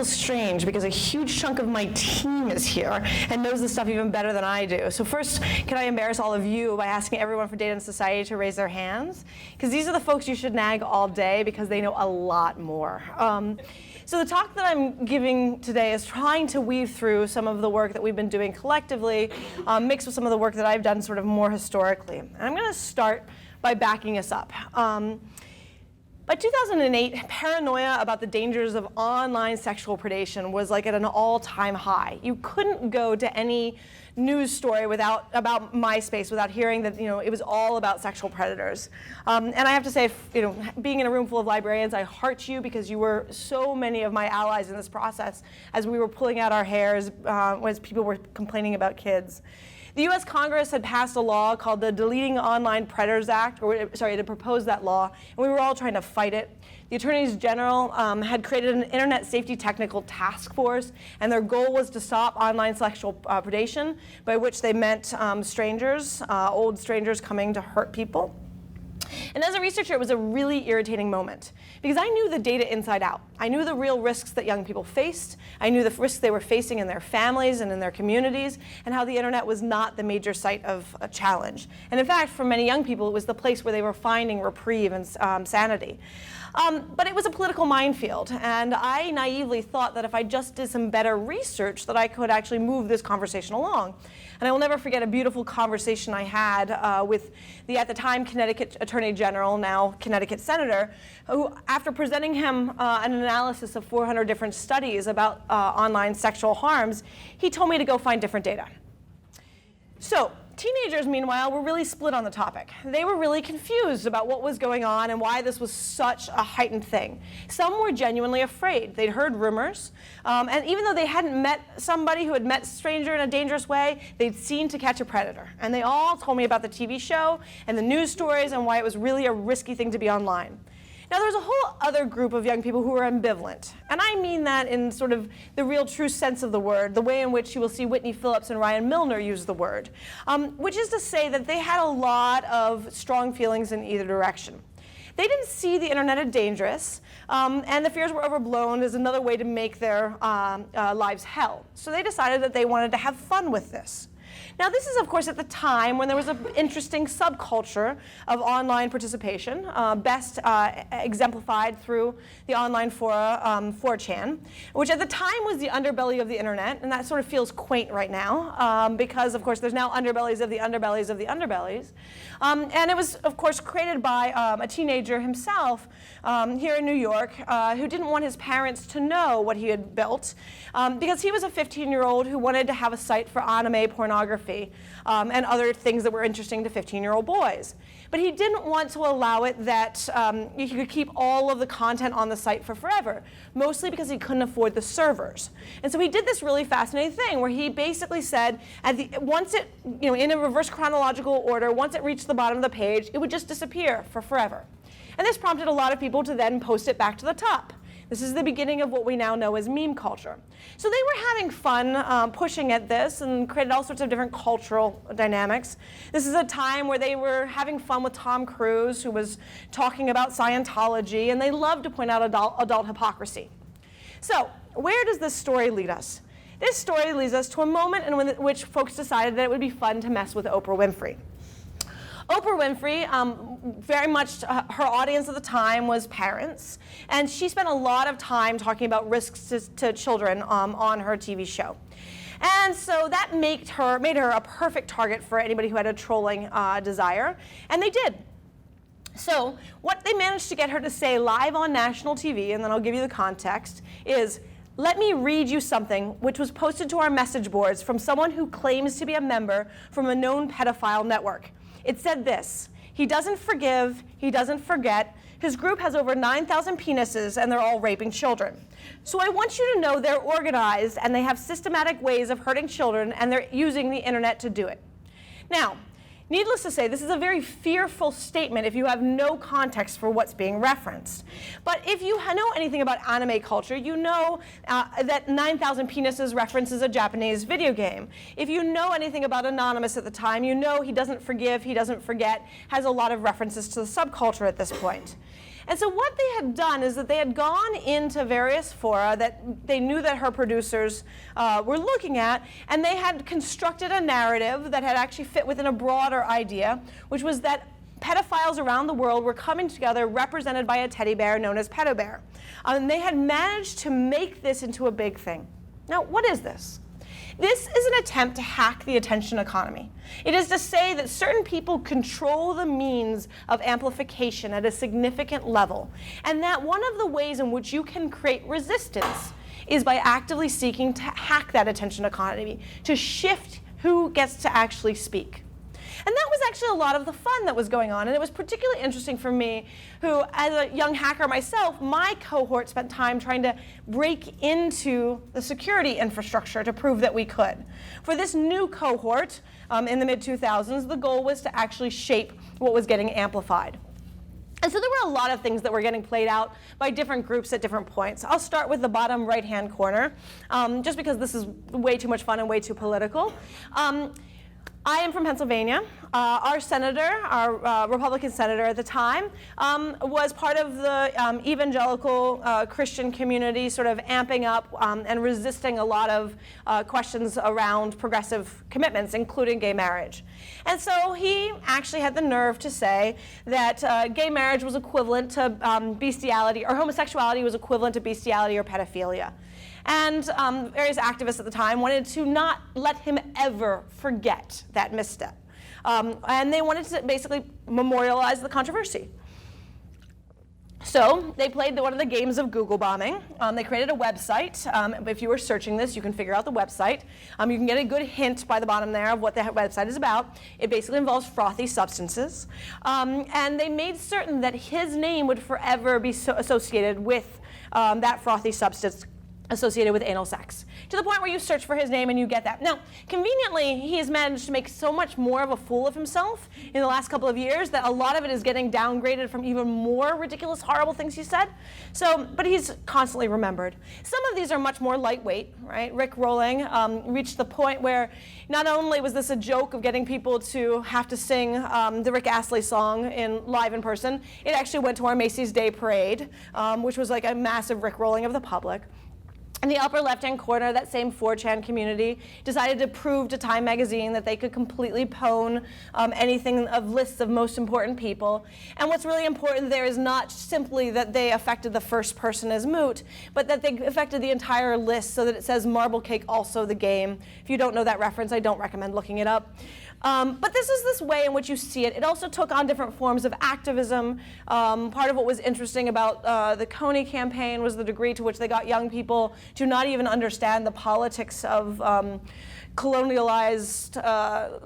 feels strange because a huge chunk of my team is here and knows this stuff even better than I do. So first, can I embarrass all of you by asking everyone for Data and Society to raise their hands? Because these are the folks you should nag all day because they know a lot more. So the talk that I'm giving today is trying to weave through some of the work that we've been doing collectively, mixed with some of the work that I've done sort of more historically. And I'm going to start by backing us up. By 2008, paranoia about the dangers of online sexual predation was like at an all-time high. You couldn't go to any news story about MySpace without hearing that it was all about sexual predators. And I have to say, being in a room full of librarians, I heart you because you were so many of my allies in this process as we were pulling out our hairs as people were complaining about kids. The U.S. Congress had passed a law called the Deleting Online Predators Act, it proposed that law, and we were all trying to fight it. The attorneys general had created an internet safety technical task force, and their goal was to stop online sexual predation, by which they meant strangers, old strangers coming to hurt people. And as a researcher, it was a really irritating moment because I knew the data inside out. I knew the real risks that young people faced. I knew the risks they were facing in their families and in their communities, and how the internet was not the major site of a challenge. And in fact, for many young people, it was the place where they were finding reprieve and sanity. But it was a political minefield, and I naively thought that if I just did some better research that I could actually move this conversation along. And I will never forget a beautiful conversation I had with the, at the time, Connecticut Attorney General, now Connecticut Senator, who, after presenting him an analysis of 400 different studies about online sexual harms, he told me to go find different data. So, teenagers, meanwhile, were really split on the topic. They were really confused about what was going on and why this was such a heightened thing. Some were genuinely afraid. They'd heard rumors, and even though they hadn't met somebody who had met a stranger in a dangerous way, they'd seen To Catch a Predator. And they all told me about the TV show and the news stories and why it was really a risky thing to be online. Now, there's a whole other group of young people who are ambivalent. And I mean that in sort of the real true sense of the word, the way in which you will see Whitney Phillips and Ryan Milner use the word, which is to say that they had a lot of strong feelings in either direction. They didn't see the internet as dangerous, and the fears were overblown as another way to make their lives hell. So they decided that they wanted to have fun with this. Now, this is, of course, at the time when there was an interesting subculture of online participation, best exemplified through the online fora, 4chan, which at the time was the underbelly of the internet, and that sort of feels quaint right now, because, of course, there's now underbellies of the underbellies of the underbellies. And it was, of course, created by a teenager himself here in New York who didn't want his parents to know what he had built, because he was a 15-year-old who wanted to have a site for anime pornography and other things that were interesting to 15-year-old boys. But he didn't want to allow it that he could keep all of the content on the site for forever, mostly because he couldn't afford the servers. And so he did this really fascinating thing where he basically said, once it, in a reverse chronological order, once it reached the bottom of the page, it would just disappear for forever. And this prompted a lot of people to then post it back to the top. This is the beginning of what we now know as meme culture. So they were having fun pushing at this and created all sorts of different cultural dynamics. This is a time where they were having fun with Tom Cruise, who was talking about Scientology, and they loved to point out adult hypocrisy. So where does this story lead us? This story leads us to a moment in which folks decided that it would be fun to mess with Oprah Winfrey. Oprah Winfrey, very much her audience at the time was parents, and she spent a lot of time talking about risks to children on her TV show. And so that made her a perfect target for anybody who had a trolling desire, and they did. So what they managed to get her to say live on national TV, and then I'll give you the context, is, "Let me read you something which was posted to our message boards from someone who claims to be a member from a known pedophile network. It said this: he doesn't forgive, he doesn't forget, his group has over 9,000 penises and they're all raping children. So I want you to know they're organized and they have systematic ways of hurting children and they're using the internet to do it." Now, needless to say, this is a very fearful statement if you have no context for what's being referenced. But if you know anything about anime culture, you know that 9,000 penises references a Japanese video game. If you know anything about Anonymous at the time, you know he doesn't forgive, he doesn't forget, has a lot of references to the subculture at this point. And so what they had done is that they had gone into various fora that they knew that her producers were looking at, and they had constructed a narrative that had actually fit within a broader idea, which was that pedophiles around the world were coming together represented by a teddy bear known as Pedo Bear. And they had managed to make this into a big thing. Now, what is this? This is an attempt to hack the attention economy. It is to say that certain people control the means of amplification at a significant level, and that one of the ways in which you can create resistance is by actively seeking to hack that attention economy, to shift who gets to actually speak. And that was actually a lot of the fun that was going on. And it was particularly interesting for me, who, as a young hacker myself, my cohort spent time trying to break into the security infrastructure to prove that we could. For this new cohort in the mid-2000s, the goal was to actually shape what was getting amplified. And so there were a lot of things that were getting played out by different groups at different points. I'll start with the bottom right-hand corner, just because this is way too much fun and way too political. I am from Pennsylvania. Our senator, our Republican senator at the time, was part of the evangelical Christian community, sort of amping up and resisting a lot of questions around progressive commitments, including gay marriage. And so he actually had the nerve to say that gay marriage was equivalent to bestiality, or homosexuality was equivalent to bestiality or pedophilia. And various activists at the time wanted to not let him ever forget that misstep. And they wanted to basically memorialize the controversy. So they played one of the games of Google bombing. They created a website. If you were searching this, you can figure out the website. You can get a good hint by the bottom there of what the website is about. It basically involves frothy substances. And they made certain that his name would forever be associated with that frothy substance associated with anal sex, to the point where you search for his name and you get that. Now, conveniently, he has managed to make so much more of a fool of himself in the last couple of years that a lot of it is getting downgraded from even more ridiculous, horrible things he said. So, but he's constantly remembered. Some of these are much more lightweight, right? Rick Rolling reached the point where not only was this a joke of getting people to have to sing the Rick Astley song live in person, it actually went to our Macy's Day Parade, which was like a massive Rick Rolling of the public. In the upper left-hand corner, that same 4chan community decided to prove to Time magazine that they could completely pwn anything of lists of most important people. And what's really important there is not simply that they affected the first person as moot, but that they affected the entire list so that it says Marble Cake also the game. If you don't know that reference, I don't recommend looking it up. But this is this way in which you see it. It also took on different forms of activism. Part of what was interesting about the Coney campaign was the degree to which they got young people to not even understand the politics of colonialized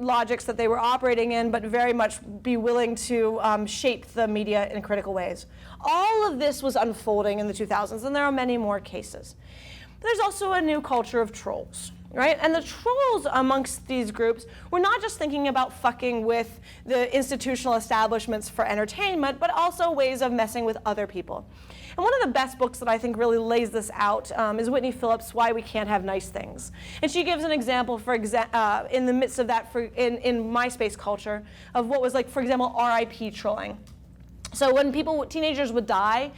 logics that they were operating in, but very much be willing to shape the media in critical ways. All of this was unfolding in the 2000s, and there are many more cases. There's also a new culture of trolls. Right? And the trolls amongst these groups were not just thinking about fucking with the institutional establishments for entertainment, but also ways of messing with other people. And one of the best books that I think really lays this out is Whitney Phillips' Why We Can't Have Nice Things. And she gives an example, in the midst of that, in MySpace culture, of what was like, for example, RIP trolling. So when teenagers would die,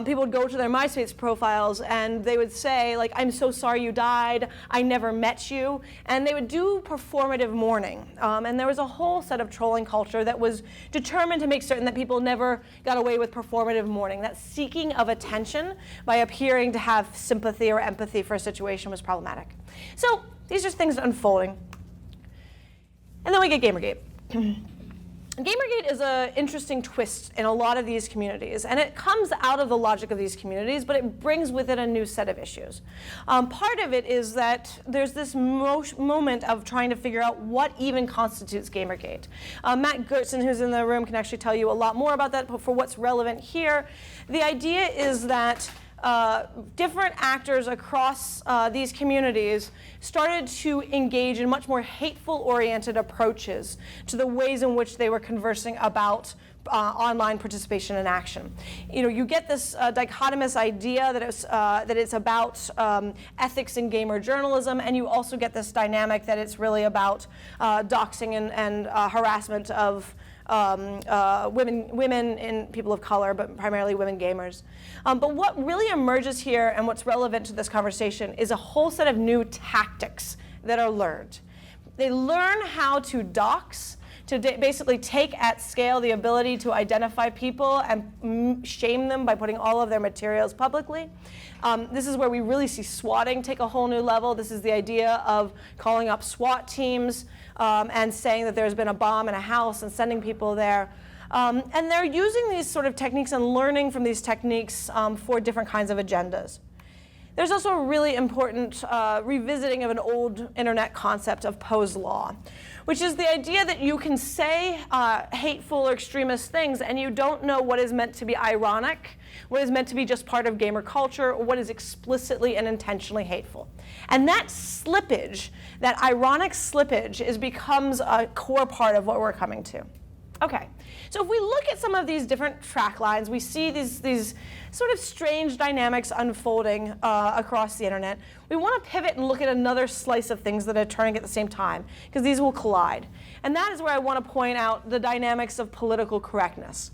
people would go to their MySpace profiles and they would say, like, I'm so sorry you died, I never met you. And they would do performative mourning. And there was a whole set of trolling culture that was determined to make certain that people never got away with performative mourning. That seeking of attention by appearing to have sympathy or empathy for a situation was problematic. So these are things unfolding. And then we get Gamergate. Gamergate is an interesting twist in a lot of these communities, and it comes out of the logic of these communities, but it brings with it a new set of issues. Part of it is that there's this moment of trying to figure out what even constitutes Gamergate. Matt Gertzen, who's in the room, can actually tell you a lot more about that, but for what's relevant here, the idea is that different actors across these communities started to engage in much more hateful-oriented approaches to the ways in which they were conversing about online participation and action. You know, you get this dichotomous idea that it's about ethics in gamer journalism, and you also get this dynamic that it's really about doxing and harassment of women and people of color, but primarily women gamers. But what really emerges here and what's relevant to this conversation is a whole set of new tactics that are learned. They learn how to dox, to basically take at scale the ability to identify people and shame them by putting all of their materials publicly. This is where we really see swatting take a whole new level. This is the idea of calling up SWAT teams and saying that there's been a bomb in a house and sending people there. And they're using these sort of techniques and learning from these techniques for different kinds of agendas. There's also a really important revisiting of an old internet concept of Poe's law, which is the idea that you can say hateful or extremist things and you don't know what is meant to be ironic, what is meant to be just part of gamer culture, or what is explicitly and intentionally hateful. And that slippage, that ironic slippage, becomes a core part of what we're coming to. Okay, so if we look at some of these different track lines, we see these sort of strange dynamics unfolding across the internet. We want to pivot and look at another slice of things that are turning at the same time, because these will collide. And that is where I want to point out the dynamics of political correctness.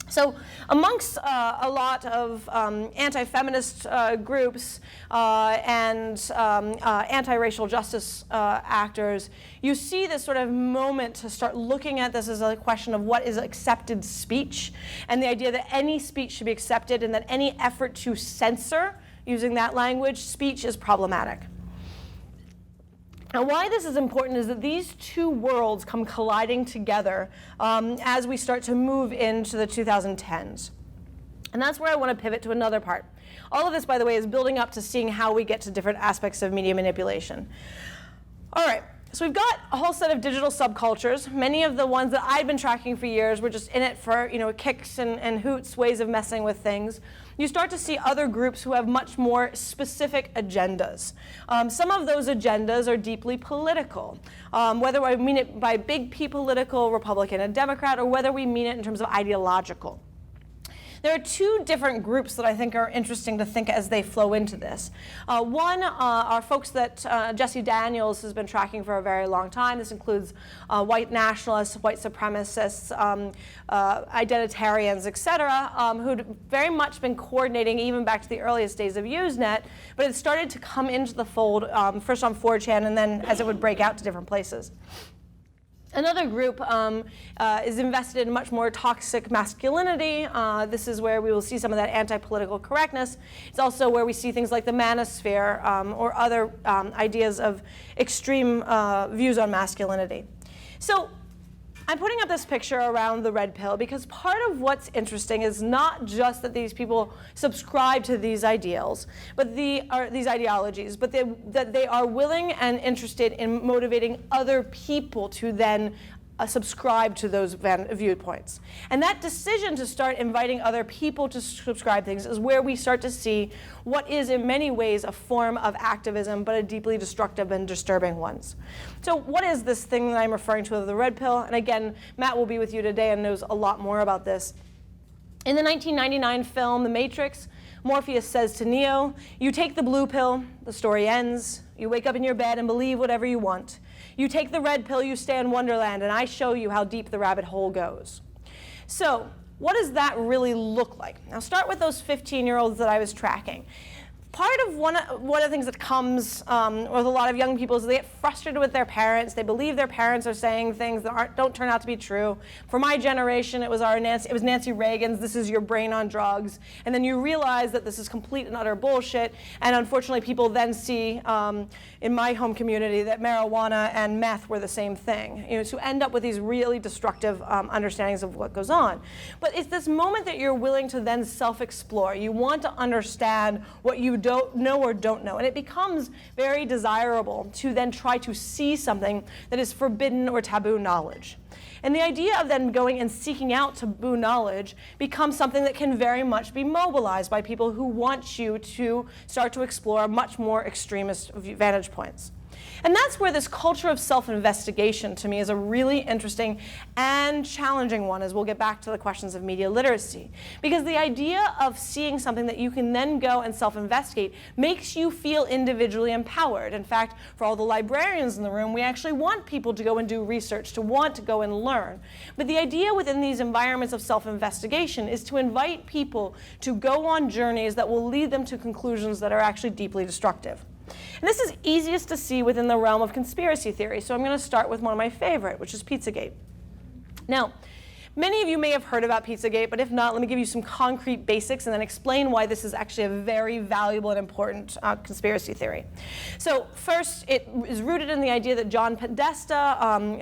So amongst a lot of anti-feminist groups and anti-racial justice actors, you see this sort of moment to start looking at this as a question of what is accepted speech, and the idea that any speech should be accepted and that any effort to censor, using that language, speech is problematic. Now, why this is important is that these two worlds come colliding together as we start to move into the 2010s. And that's where I want to pivot to another part. All of this, by the way, is building up to seeing how we get to different aspects of media manipulation. All right, so we've got a whole set of digital subcultures. Many of the ones that I've been tracking for years were just in it for kicks and hoots, ways of messing with things. You start to see other groups who have much more specific agendas. Some of those agendas are deeply political, whether I mean it by big P political, Republican and Democrat, or whether we mean it in terms of ideological. There are two different groups that I think are interesting to think as they flow into this. One are folks that Jesse Daniels has been tracking for a very long time. This includes white nationalists, white supremacists, identitarians, et cetera, who'd very much been coordinating even back to the earliest days of Usenet, but it started to come into the fold first on 4chan and then as it would break out to different places. Another group is invested in much more toxic masculinity. This is where we will see some of that anti-political correctness. It's also where we see things like the manosphere or other ideas of extreme views on masculinity. So I'm putting up this picture around the red pill because part of what's interesting is not just that these people subscribe to these ideals, but these ideologies, but that they are willing and interested in motivating other people to then subscribe to those viewpoints. And that decision to start inviting other people to subscribe things is where we start to see what is in many ways a form of activism, but a deeply destructive and disturbing one. So what is this thing that I'm referring to of the red pill? And again, Matt will be with you today and knows a lot more about this. In the 1999 film, The Matrix, Morpheus says to Neo, "You take the blue pill, the story ends. You wake up in your bed and believe whatever you want. You take the red pill, you stay in Wonderland, and I show you how deep the rabbit hole goes." So what does that really look like? Now start with those 15-year-olds that I was tracking. Part of one of the things that comes with a lot of young people is they get frustrated with their parents. They believe their parents are saying things that don't turn out to be true. For my generation, it was Nancy Reagan's "This is your brain on drugs," and then you realize that this is complete and utter bullshit. And unfortunately, people then see in my home community that marijuana and meth were the same thing. So end up with these really destructive understandings of what goes on. But it's this moment that you're willing to then self-explore. You want to understand what you don't know or don't know. And it becomes very desirable to then try to see something that is forbidden or taboo knowledge. And the idea of then going and seeking out taboo knowledge becomes something that can very much be mobilized by people who want you to start to explore much more extremist vantage points. And that's where this culture of self-investigation to me is a really interesting and challenging one, as we'll get back to the questions of media literacy. Because the idea of seeing something that you can then go and self-investigate makes you feel individually empowered. In fact, for all the librarians in the room, we actually want people to go and do research, to want to go and learn. But the idea within these environments of self-investigation is to invite people to go on journeys that will lead them to conclusions that are actually deeply destructive. And this is easiest to see within the realm of conspiracy theory, so I'm going to start with one of my favorite, which is Pizzagate. Now, many of you may have heard about Pizzagate, but if not, let me give you some concrete basics and then explain why this is actually a very valuable and important conspiracy theory. So first, it is rooted in the idea that John Podesta,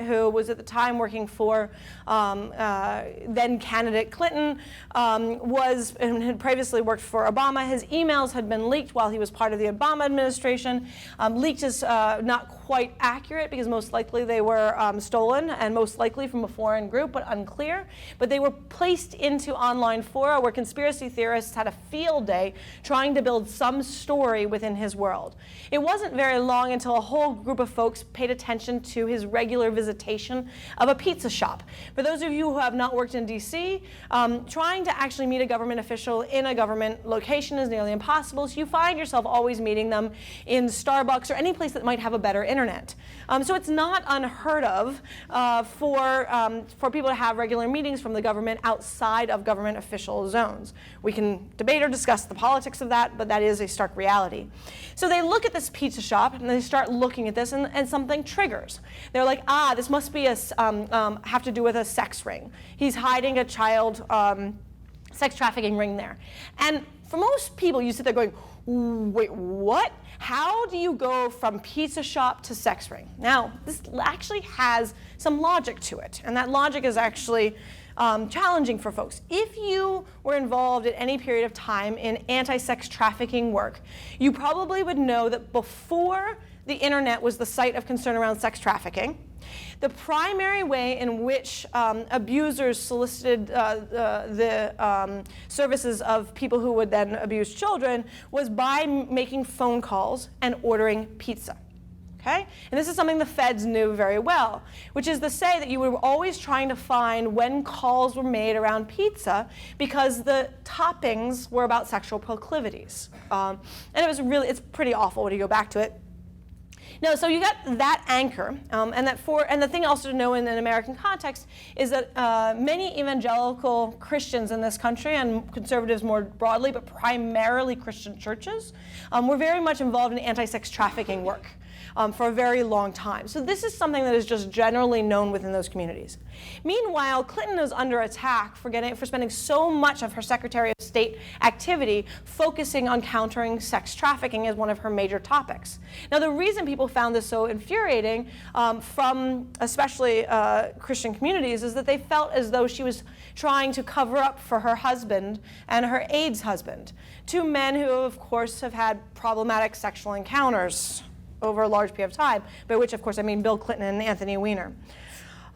who was at the time working for then candidate Clinton, was and had previously worked for Obama. His emails had been leaked while he was part of the Obama administration. Leaked is not quite accurate because most likely they were stolen and most likely from a foreign group, but unclear. But they were placed into online fora where conspiracy theorists had a field day trying to build some story within his world. It wasn't very long until a whole group of folks paid attention to his regular visitation of a pizza shop. For those of you who have not worked in DC, trying to actually meet a government official in a government location is nearly impossible, so you find yourself always meeting them in Starbucks or any place that might have a better internet. So it's not unheard of for people to have regular meetings from the government outside of government official zones. We can debate or discuss the politics of that, but that is a stark reality. So they look at this pizza shop and they start looking at this, and something triggers. They're like, this must be have to do with a sex ring. He's hiding a child sex trafficking ring there. And for most people, you sit there going, wait, what? How do you go from pizza shop to sex ring? Now, this actually has some logic to it, and that logic is actually challenging for folks. If you were involved at any period of time in anti-sex trafficking work, you probably would know that before the internet was the site of concern around sex trafficking, the primary way in which abusers solicited the services of people who would then abuse children was by making phone calls and ordering pizza. Okay? And this is something the feds knew very well, which is to say that you were always trying to find when calls were made around pizza because the toppings were about sexual proclivities. And it's pretty awful when you go back to it. No, so you got that anchor, and the thing also to know in an American context is that many evangelical Christians in this country, and conservatives more broadly, but primarily Christian churches, were very much involved in anti-sex trafficking work for a very long time. So this is something that is just generally known within those communities. Meanwhile, Clinton is under attack for spending so much of her Secretary of State activity focusing on countering sex trafficking as one of her major topics. Now, the reason people found this so infuriating from especially Christian communities is that they felt as though she was trying to cover up for her husband and her AIDS husband, two men who, of course, have had problematic sexual encounters over a large period of time, by which, of course, I mean Bill Clinton and Anthony Weiner.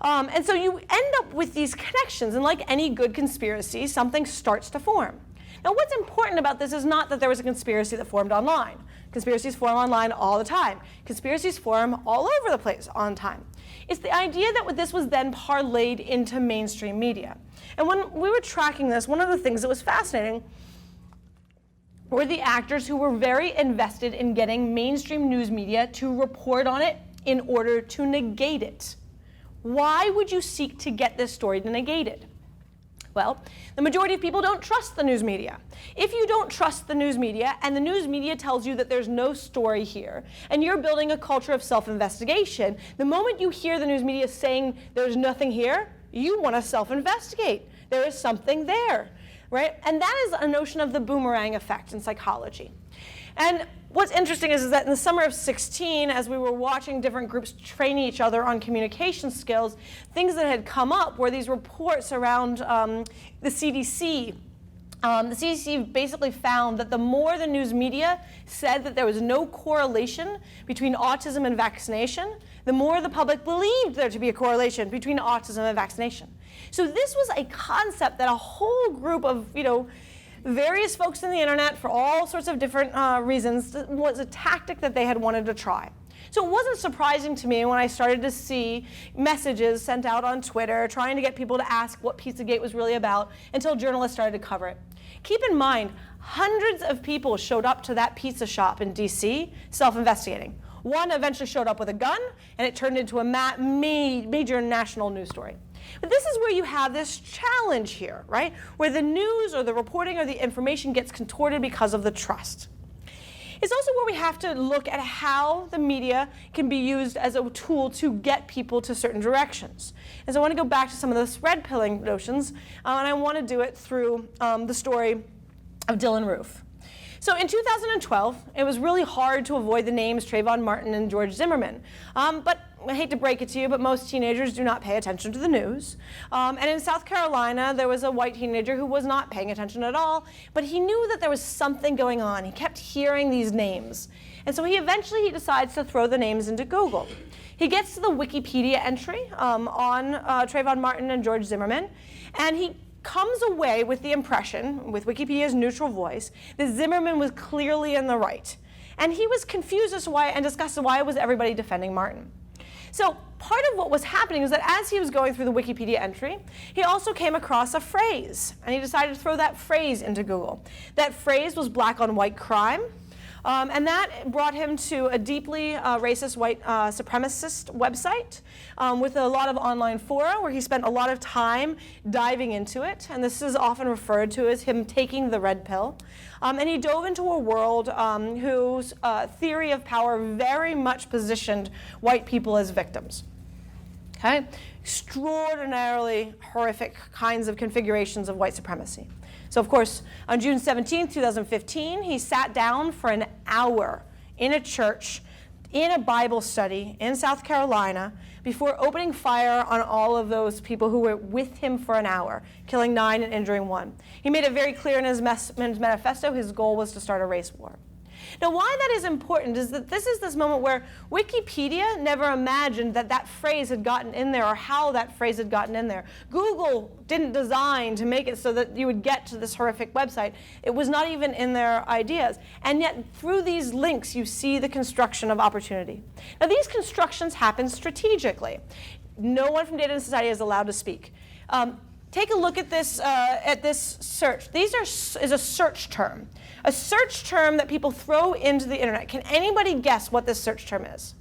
And so you end up with these connections, and like any good conspiracy, something starts to form. Now, what's important about this is not that there was a conspiracy that formed online. Conspiracies form online all the time. Conspiracies form all over the place on time. It's the idea that this was then parlayed into mainstream media. And when we were tracking this, one of the things that was fascinating were the actors who were very invested in getting mainstream news media to report on it in order to negate it. Why would you seek to get this story negated? Well, the majority of people don't trust the news media. If you don't trust the news media and the news media tells you that there's no story here and you're building a culture of self-investigation, the moment you hear the news media saying there's nothing here, you want to self-investigate. There is something there. Right? And that is a notion of the boomerang effect in psychology. And what's interesting is that in the summer of 2016, as we were watching different groups train each other on communication skills, things that had come up were these reports around the CDC. The CDC basically found that the more the news media said that there was no correlation between autism and vaccination, the more the public believed there to be a correlation between autism and vaccination. So this was a concept that a whole group of, various folks on the internet for all sorts of different reasons was a tactic that they had wanted to try. So it wasn't surprising to me when I started to see messages sent out on Twitter trying to get people to ask what Pizzagate was really about until journalists started to cover it. Keep in mind, hundreds of people showed up to that pizza shop in DC self-investigating. One eventually showed up with a gun, and it turned into a major national news story. But this is where you have this challenge here, right? Where the news or the reporting or the information gets contorted because of the trust. It's also where we have to look at how the media can be used as a tool to get people to certain directions. And so I want to go back to some of those red pilling notions, and I want to do it through the story of Dylan Roof. So in 2012, it was really hard to avoid the names Trayvon Martin and George Zimmerman. But I hate to break it to you, but most teenagers do not pay attention to the news. And in South Carolina, there was a white teenager who was not paying attention at all, but he knew that there was something going on. He kept hearing these names. And so he eventually decides to throw the names into Google. He gets to the Wikipedia entry on Trayvon Martin and George Zimmerman, and he comes away with the impression, with Wikipedia's neutral voice, that Zimmerman was clearly in the right. And he was confused as to why, and discussed why was everybody defending Martin. So part of what was happening is that as he was going through the Wikipedia entry, he also came across a phrase, and he decided to throw that phrase into Google. That phrase was black on white crime, and that brought him to a deeply racist white supremacist website with a lot of online fora where he spent a lot of time diving into it, and this is often referred to as him taking the red pill. And he dove into a world whose theory of power very much positioned white people as victims. Okay? Extraordinarily horrific kinds of configurations of white supremacy. So of course, on June 17, 2015, he sat down for an hour in a church, in a Bible study in South Carolina, before opening fire on all of those people who were with him for an hour, killing 9 and injuring 1. He made it very clear in his manifesto his goal was to start a race war. Now, why that is important is that this is this moment where Wikipedia never imagined that that phrase had gotten in there or how that phrase had gotten in there. Google didn't design to make it so that you would get to this horrific website. It was not even in their ideas. And yet, through these links, you see the construction of opportunity. Now, these constructions happen strategically. No one from Data and Society is allowed to speak. Take a look at this search. Is a search term. A search term that people throw into the internet. Can anybody guess what this search term is?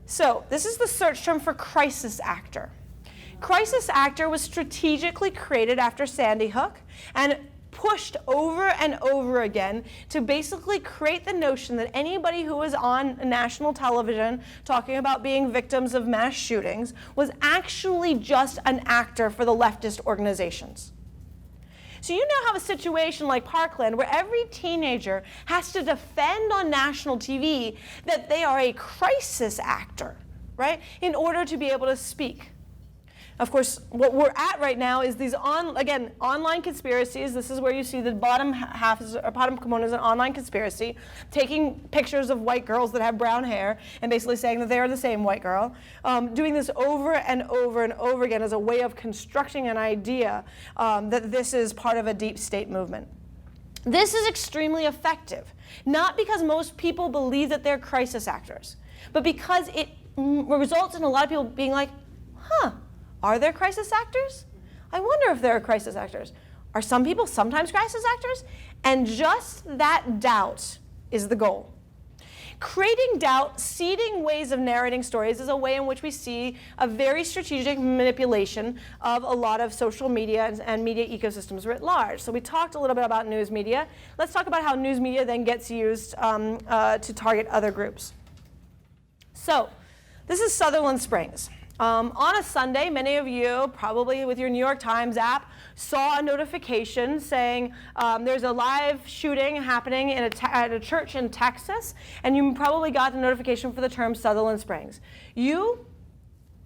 So this is the search term for crisis actor. Crisis actor was strategically created after Sandy Hook and pushed over and over again to basically create the notion that anybody who was on national television talking about being victims of mass shootings was actually just an actor for the leftist organizations. So you now have a situation like Parkland where every teenager has to defend on national TV that they are a crisis actor, right, in order to be able to speak. Of course, what we're at right now is these online conspiracies. This is where you see the bottom component is an online conspiracy, taking pictures of white girls that have brown hair and basically saying that they are the same white girl, doing this over and over and over again as a way of constructing an idea that this is part of a deep state movement. This is extremely effective, not because most people believe that they're crisis actors, but because it results in a lot of people being like, are there crisis actors? I wonder if there are crisis actors. Are some people sometimes crisis actors? And just that doubt is the goal. Creating doubt, seeding ways of narrating stories is a way in which we see a very strategic manipulation of a lot of social media and media ecosystems writ large. So we talked a little bit about news media. Let's talk about how news media then gets used to target other groups. So this is Sutherland Springs. On a Sunday, many of you, probably with your New York Times app, saw a notification saying there's a live shooting happening at a church in Texas, and you probably got the notification for the term Sutherland Springs. You,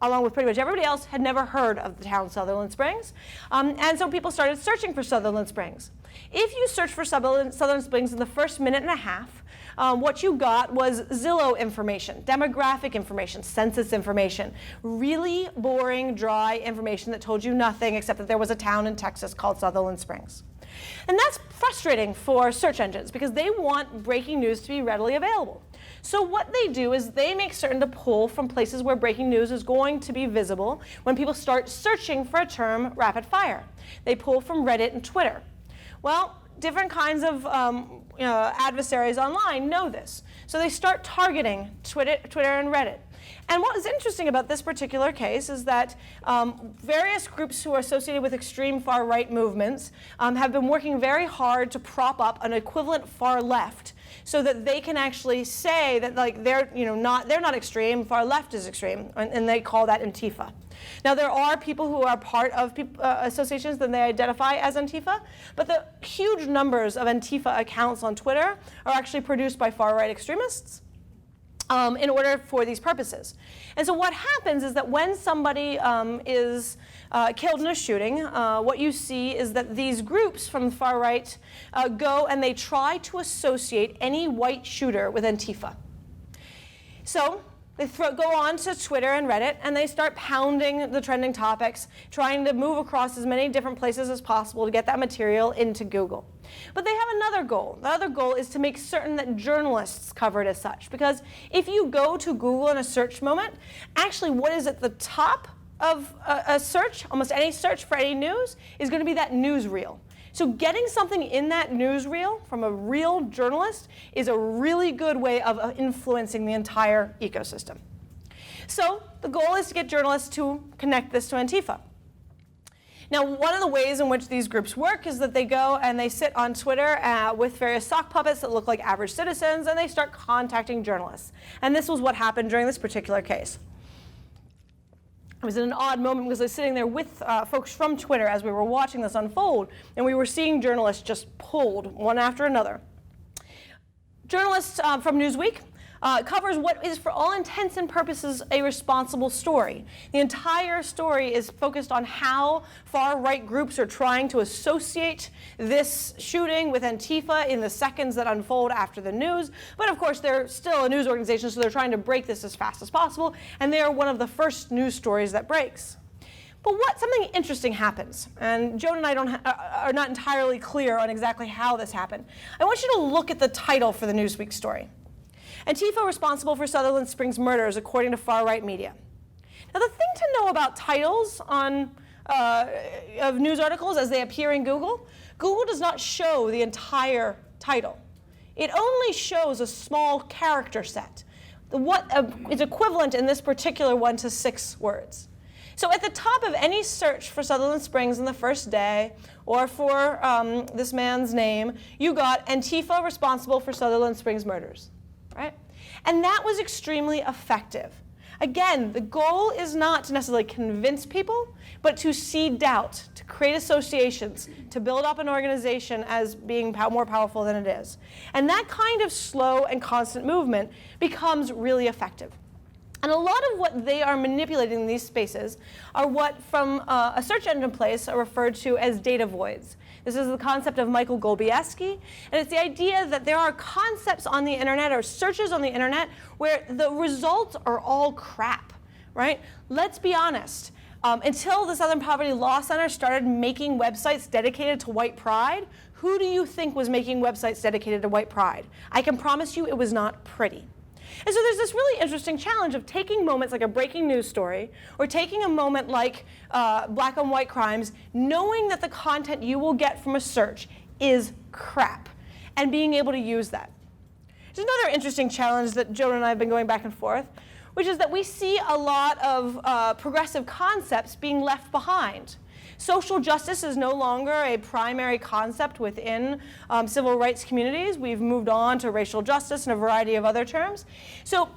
along with pretty much everybody else, had never heard of the town Sutherland Springs, and so people started searching for Sutherland Springs. If you search for Sutherland Springs in the first minute and a half, what you got was Zillow information, demographic information, census information, really boring, dry information that told you nothing except that there was a town in Texas called Sutherland Springs. And that's frustrating for search engines because they want breaking news to be readily available. So what they do is they make certain to pull from places where breaking news is going to be visible when people start searching for a term rapid fire. They pull from Reddit and Twitter. Well, different kinds of adversaries online know this. So they start targeting Twitter and Reddit. And what is interesting about this particular case is that various groups who are associated with extreme far-right movements have been working very hard to prop up an equivalent far-left so that they can actually say that they're not extreme, far-left is extreme, and they call that Antifa. Now, there are people who are part of associations that they identify as Antifa, but the huge numbers of Antifa accounts on Twitter are actually produced by far-right extremists in order for these purposes. And so what happens is that when somebody is killed in a shooting, what you see is that these groups from the far right go and they try to associate any white shooter with Antifa. So they go on to Twitter and Reddit, and they start pounding the trending topics, trying to move across as many different places as possible to get that material into Google. But they have another goal. The other goal is to make certain that journalists cover it as such. Because if you go to Google in a search moment, actually what is at the top of a search, almost any search for any news, is going to be that newsreel. So getting something in that newsreel from a real journalist is a really good way of influencing the entire ecosystem. So the goal is to get journalists to connect this to Antifa. Now, one of the ways in which these groups work is that they go and they sit on Twitter with various sock puppets that look like average citizens, and they start contacting journalists. And this was what happened during this particular case. It was in an odd moment because I was sitting there with folks from Twitter as we were watching this unfold, and we were seeing journalists just pulled one after another. Journalists from Newsweek covers what is, for all intents and purposes, a responsible story. The entire story is focused on how far-right groups are trying to associate this shooting with Antifa in the seconds that unfold after the news. But of course, they're still a news organization, so they're trying to break this as fast as possible, and they are one of the first news stories that breaks. But something interesting happens, and Joan and I are not entirely clear on exactly how this happened. I want you to look at the title for the Newsweek story. Antifa responsible for Sutherland Springs murders, according to far-right media. Now, the thing to know about titles of news articles as they appear in Google, Google does not show the entire title. It only shows a small character set. What is equivalent in this particular one to 6 words. So at the top of any search for Sutherland Springs in the first day, or for this man's name, you got Antifa responsible for Sutherland Springs murders. Right? And that was extremely effective. Again, the goal is not to necessarily convince people, but to seed doubt, to create associations, to build up an organization as being more powerful than it is. And that kind of slow and constant movement becomes really effective. And a lot of what they are manipulating in these spaces are what, from a search engine place, are referred to as data voids. This is the concept of Michael Golubetsky, and it's the idea that there are concepts on the internet or searches on the internet where the results are all crap, right? Let's be honest. Until the Southern Poverty Law Center started making websites dedicated to white pride, who do you think was making websites dedicated to white pride? I can promise you it was not pretty. And so there's this really interesting challenge of taking moments like a breaking news story or taking a moment like black on white crimes, knowing that the content you will get from a search is crap, and being able to use that. There's another interesting challenge that Joan and I have been going back and forth, which is that we see a lot of progressive concepts being left behind. Social justice is no longer a primary concept within civil rights communities. We've moved on to racial justice and a variety of other terms. So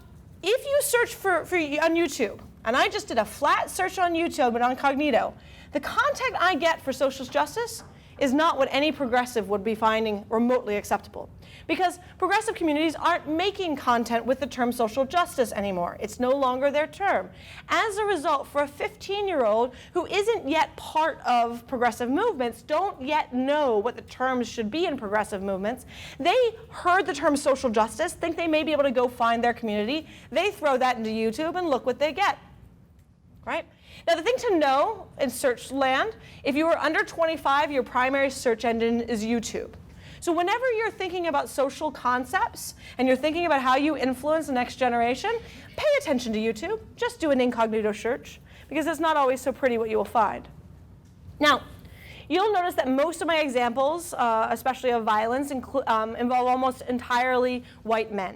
if you search for on YouTube, and I just did a flat search on YouTube and on Cognito, the content I get for social justice is not what any progressive would be finding remotely acceptable. Because progressive communities aren't making content with the term social justice anymore. It's no longer their term. As a result, for a 15-year-old who isn't yet part of progressive movements, don't yet know what the terms should be in progressive movements, they heard the term social justice, think they may be able to go find their community, they throw that into YouTube and look what they get, right? Now, the thing to know in search land, if you are under 25, your primary search engine is YouTube. So whenever you're thinking about social concepts and you're thinking about how you influence the next generation, pay attention to YouTube. Just do an incognito search, because it's not always so pretty what you will find. Now, you'll notice that most of my examples, especially of violence, involve almost entirely white men.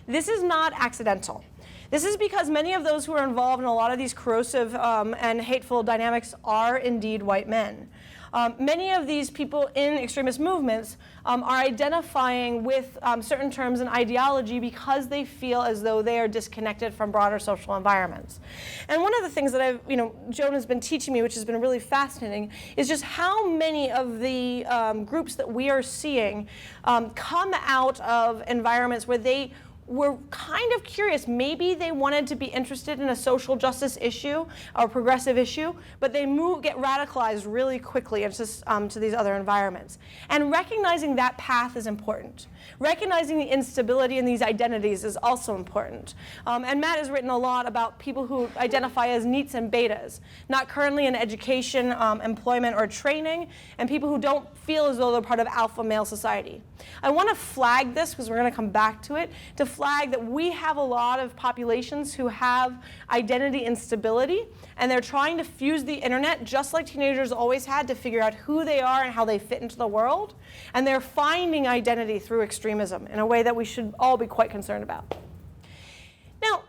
This is not accidental. This is because many of those who are involved in a lot of these corrosive and hateful dynamics are indeed white men. Many of these people in extremist movements are identifying with certain terms and ideology because they feel as though they are disconnected from broader social environments. And one of the things that Joan has been teaching me, which has been really fascinating, is just how many of the groups that we are seeing come out of environments where they were kind of curious. Maybe they wanted to be interested in a social justice issue or progressive issue, but they get radicalized really quickly into to these other environments. And recognizing that path is important. Recognizing the instability in these identities is also important. And Matt has written a lot about people who identify as neets and betas, not currently in education, employment, or training, and people who don't feel as though they're part of alpha male society. I want to flag this, because we're going to come back to it, to flag that we have a lot of populations who have identity instability, and they're trying to fuse the internet just like teenagers always had to figure out who they are and how they fit into the world, and they're finding identity through extremism in a way that we should all be quite concerned about. Now,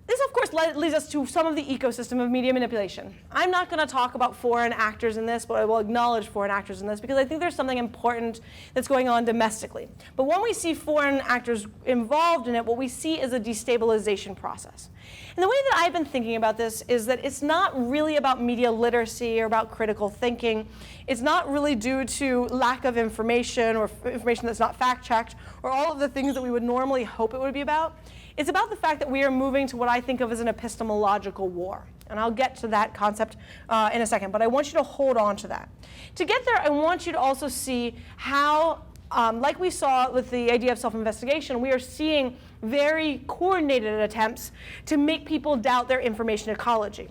this, of course, leads us to some of the ecosystem of media manipulation. I'm not going to talk about foreign actors in this, but I will acknowledge foreign actors in this because I think there's something important that's going on domestically. But when we see foreign actors involved in it, what we see is a destabilization process. And the way that I've been thinking about this is that it's not really about media literacy or about critical thinking. It's not really due to lack of information or information that's not fact-checked or all of the things that we would normally hope it would be about. It's about the fact that we are moving to what I think of as an epistemological war. And I'll get to that concept in a second, but I want you to hold on to that. To get there, I want you to also see how, like we saw with the idea of self-investigation, we are seeing very coordinated attempts to make people doubt their information ecology.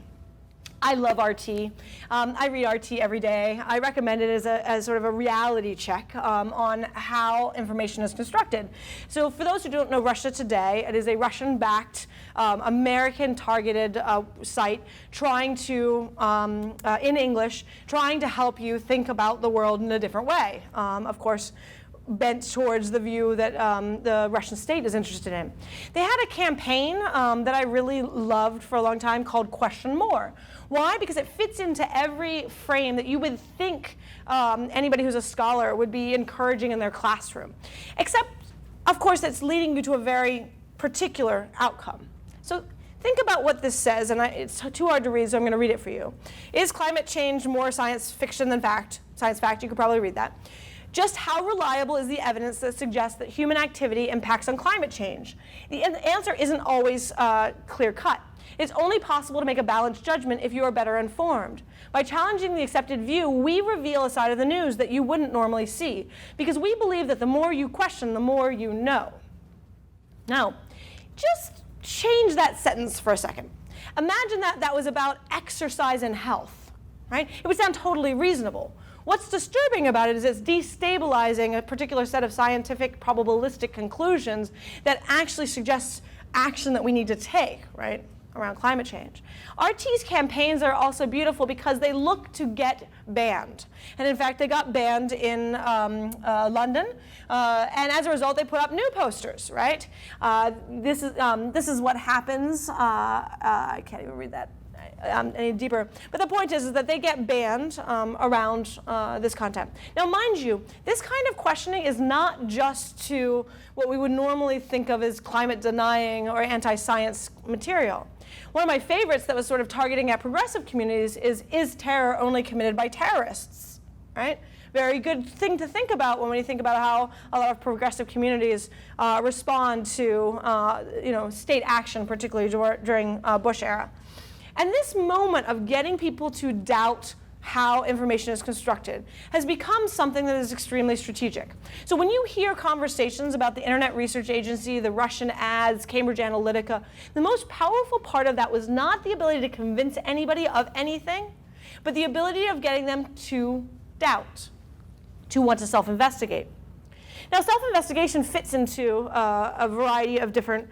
I love RT. I read RT every day. I recommend it as sort of a reality check on how information is constructed. So for those who don't know Russia Today, it is a Russian-backed, American-targeted site trying to, in English, trying to help you think about the world in a different way. Of course, bent towards the view that the Russian state is interested in. They had a campaign that I really loved for a long time called Question More. Why? Because it fits into every frame that you would think anybody who's a scholar would be encouraging in their classroom. Except, of course, it's leading you to a very particular outcome. So think about what this says, and it's too hard to read, so I'm going to read it for you. Is climate change more science fiction than fact? Science fact, you could probably read that. Just how reliable is the evidence that suggests that human activity impacts on climate change? The answer isn't always clear-cut. It's only possible to make a balanced judgment if you are better informed. By challenging the accepted view, we reveal a side of the news that you wouldn't normally see, because we believe that the more you question, the more you know. Now, just change that sentence for a second. Imagine that was about exercise and health, right? It would sound totally reasonable. What's disturbing about it is it's destabilizing a particular set of scientific probabilistic conclusions that actually suggests action that we need to take, right, around climate change. RT's campaigns are also beautiful because they look to get banned. And in fact, they got banned in London. And as a result, they put up new posters, right? This is what happens. I can't even read that any deeper. But the point is that they get banned around this content. Now, mind you, this kind of questioning is not just to what we would normally think of as climate denying or anti-science material. One of my favorites that was sort of targeting at progressive communities is terror only committed by terrorists, right? very good thing to think about when we think about how a lot of progressive communities respond to state action, particularly during Bush era. And this moment of getting people to doubt how information is constructed has become something that is extremely strategic. So when you hear conversations about the Internet Research Agency, the Russian ads, Cambridge Analytica, the most powerful part of that was not the ability to convince anybody of anything, but the ability of getting them to doubt, to want to self-investigate. Now, self-investigation fits into a variety of different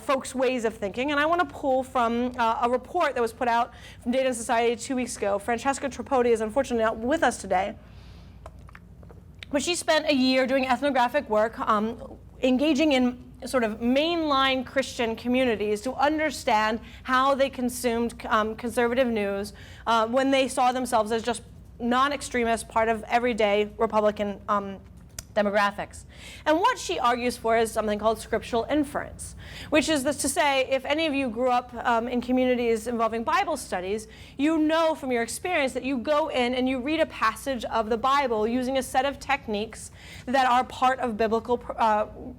folks' ways of thinking, and I want to pull from a report that was put out from Data and Society 2 weeks ago. Francesca Tripodi is unfortunately not with us today, but she spent a year doing ethnographic work, engaging in sort of mainline Christian communities to understand how they consumed conservative news when they saw themselves as just non-extremist, part of everyday Republican demographics. And what she argues for is something called Scriptural Inference, which is to say, if any of you grew up in communities involving Bible studies, you know from your experience that you go in and you read a passage of the Bible using a set of techniques that are part of biblical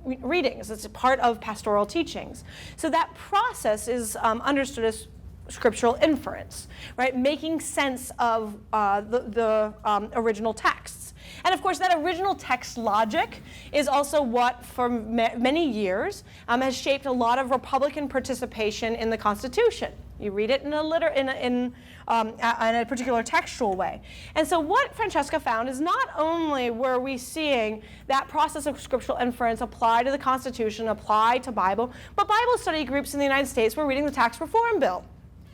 readings. It's a part of pastoral teachings. So that process is understood as scriptural inference, right? Making sense of the original texts. And of course, that original text logic is also what, for many years, has shaped a lot of Republican participation in the Constitution. You read it in a particular textual way. And so what Francesca found is not only were we seeing that process of scriptural inference apply to the Constitution, apply to Bible, but Bible study groups in the United States were reading the tax reform bill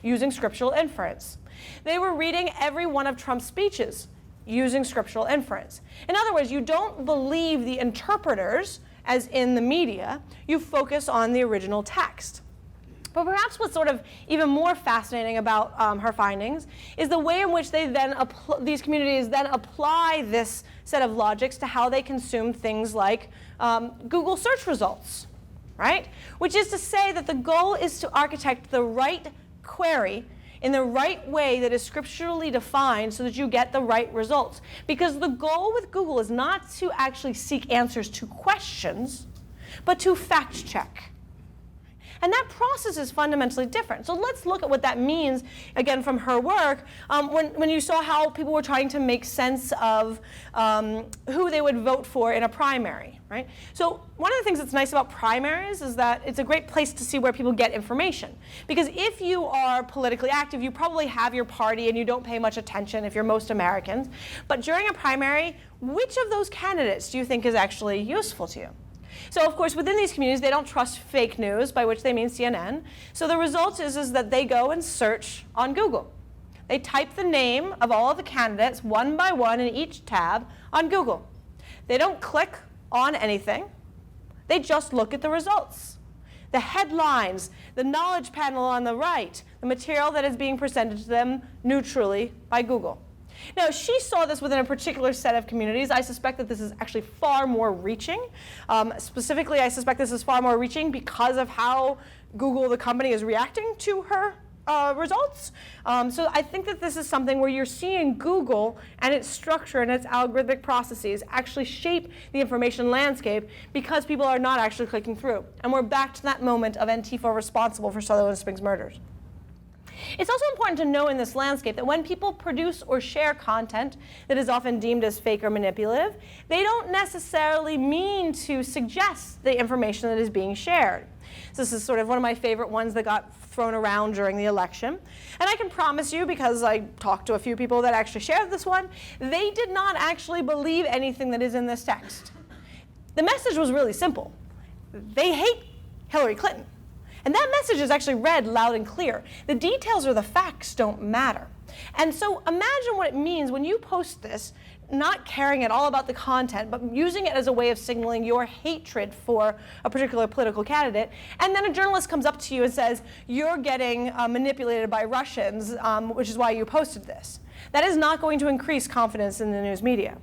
using scriptural inference. They were reading every one of Trump's speeches using scriptural inference. In other words, you don't believe the interpreters, as in the media, you focus on the original text. But perhaps what's sort of even more fascinating about her findings is the way in which they then these communities then apply this set of logics to how they consume things like Google search results, right? Which is to say that the goal is to architect the right query in the right way that is scripturally defined so that you get the right results. Because the goal with Google is not to actually seek answers to questions, but to fact check. And that process is fundamentally different. So let's look at what that means, again, from her work, when you saw how people were trying to make sense of who they would vote for in a primary, right? So one of the things that's nice about primaries is that it's a great place to see where people get information. Because if you are politically active, you probably have your party and you don't pay much attention if you're most Americans. But during a primary, which of those candidates do you think is actually useful to you? So, of course, within these communities, they don't trust fake news, by which they mean CNN. So the result is that they go and search on Google. They type the name of all of the candidates one by one in each tab on Google. They don't click on anything. They just look at the results. The headlines, the knowledge panel on the right, the material that is being presented to them neutrally by Google. Now, she saw this within a particular set of communities. I suspect that this is actually far more reaching. Specifically, I suspect this is far more reaching because of how Google, the company, is reacting to her results. So I think that this is something where you're seeing Google and its structure and its algorithmic processes actually shape the information landscape because people are not actually clicking through. And we're back to that moment of Antifa responsible for Sutherland Springs murders. It's also important to know in this landscape that when people produce or share content that is often deemed as fake or manipulative, they don't necessarily mean to suggest the information that is being shared. So this is sort of one of my favorite ones that got thrown around during the election. And I can promise you, because I talked to a few people that actually shared this one, they did not actually believe anything that is in this text. The message was really simple. They hate Hillary Clinton. And that message is actually read loud and clear. The details or the facts don't matter. And so imagine what it means when you post this, not caring at all about the content, but using it as a way of signaling your hatred for a particular political candidate. And then a journalist comes up to you and says, you're getting manipulated by Russians, which is why you posted this. That is not going to increase confidence in the news media.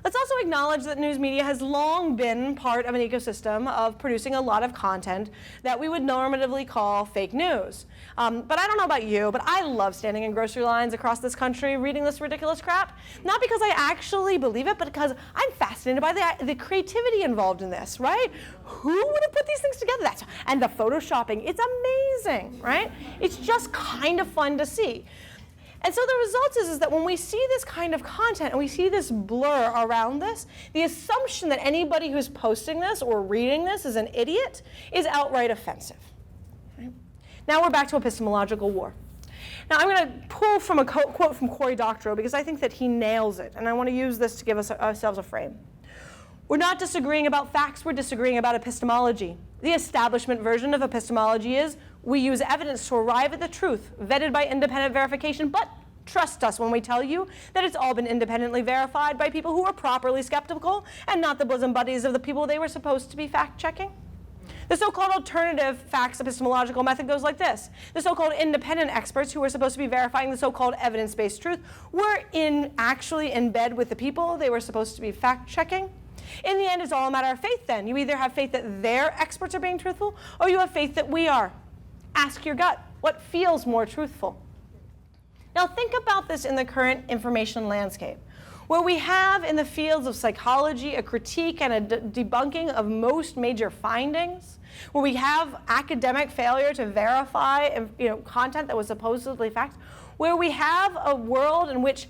Let's also acknowledge that news media has long been part of an ecosystem of producing a lot of content that we would normatively call fake news. But I don't know about you, but I love standing in grocery lines across this country reading this ridiculous crap. Not because I actually believe it, but because I'm fascinated by the creativity involved in this, right? Who would have put these things together? And the photoshopping, it's amazing, right? It's just kind of fun to see. And so the result is that when we see this kind of content and we see this blur around this, the assumption that anybody who's posting this or reading this is an idiot is outright offensive. Right? Now we're back to epistemological war. Now I'm going to pull from a quote from Cory Doctorow because I think that he nails it, and I want to use this to give ourselves a frame. We're not disagreeing about facts, we're disagreeing about epistemology. The establishment version of epistemology is we use evidence to arrive at the truth, vetted by independent verification, but trust us when we tell you that it's all been independently verified by people who are properly skeptical and not the bosom buddies of the people they were supposed to be fact-checking. The so-called alternative facts epistemological method goes like this. The so-called independent experts who were supposed to be verifying the so-called evidence-based truth were actually in bed with the people they were supposed to be fact-checking. In the end, it's all a matter of faith then. You either have faith that their experts are being truthful, or you have faith that we are. Ask your gut. What feels more truthful? Now think about this in the current information landscape, where we have in the fields of psychology a critique and a debunking of most major findings, where we have academic failure to verify content that was supposedly fact, where we have a world in which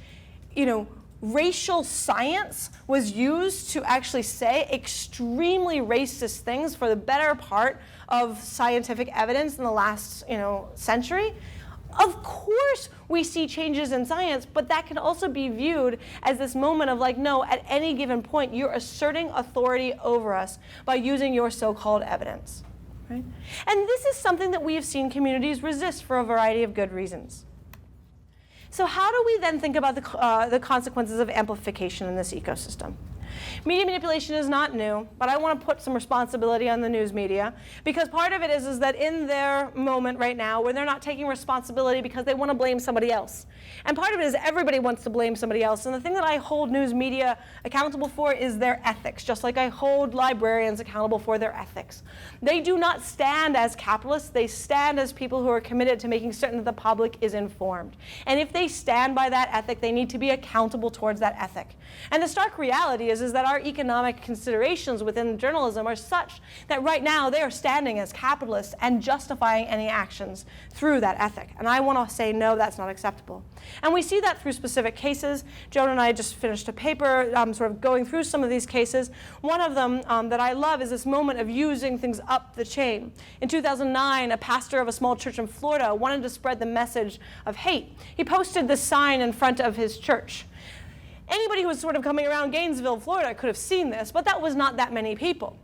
racial science was used to actually say extremely racist things for the better part of scientific evidence in the last century. Of course we see changes in science, but that can also be viewed as this moment of no, at any given point you're asserting authority over us by using your so-called evidence. Right? And this is something that we have seen communities resist for a variety of good reasons. So how do we then think about the consequences of amplification in this ecosystem? Media manipulation is not new, but I want to put some responsibility on the news media, because part of it is that in their moment right now where they're not taking responsibility because they want to blame somebody else. And part of it is everybody wants to blame somebody else. And the thing that I hold news media accountable for is their ethics, just like I hold librarians accountable for their ethics. They do not stand as capitalists. They stand as people who are committed to making certain that the public is informed. And if they stand by that ethic, they need to be accountable towards that ethic. And the stark reality is that our economic considerations within journalism are such that right now they are standing as capitalists and justifying any actions through that ethic. And I want to say, no, that's not acceptable. And we see that through specific cases. Joan and I just finished a paper sort of going through some of these cases. One of them that I love is this moment of using things up the chain. In 2009, a pastor of a small church in Florida wanted to spread the message of hate. He posted this sign in front of his church. Anybody who was sort of coming around Gainesville, Florida could have seen this, but that was not that many people.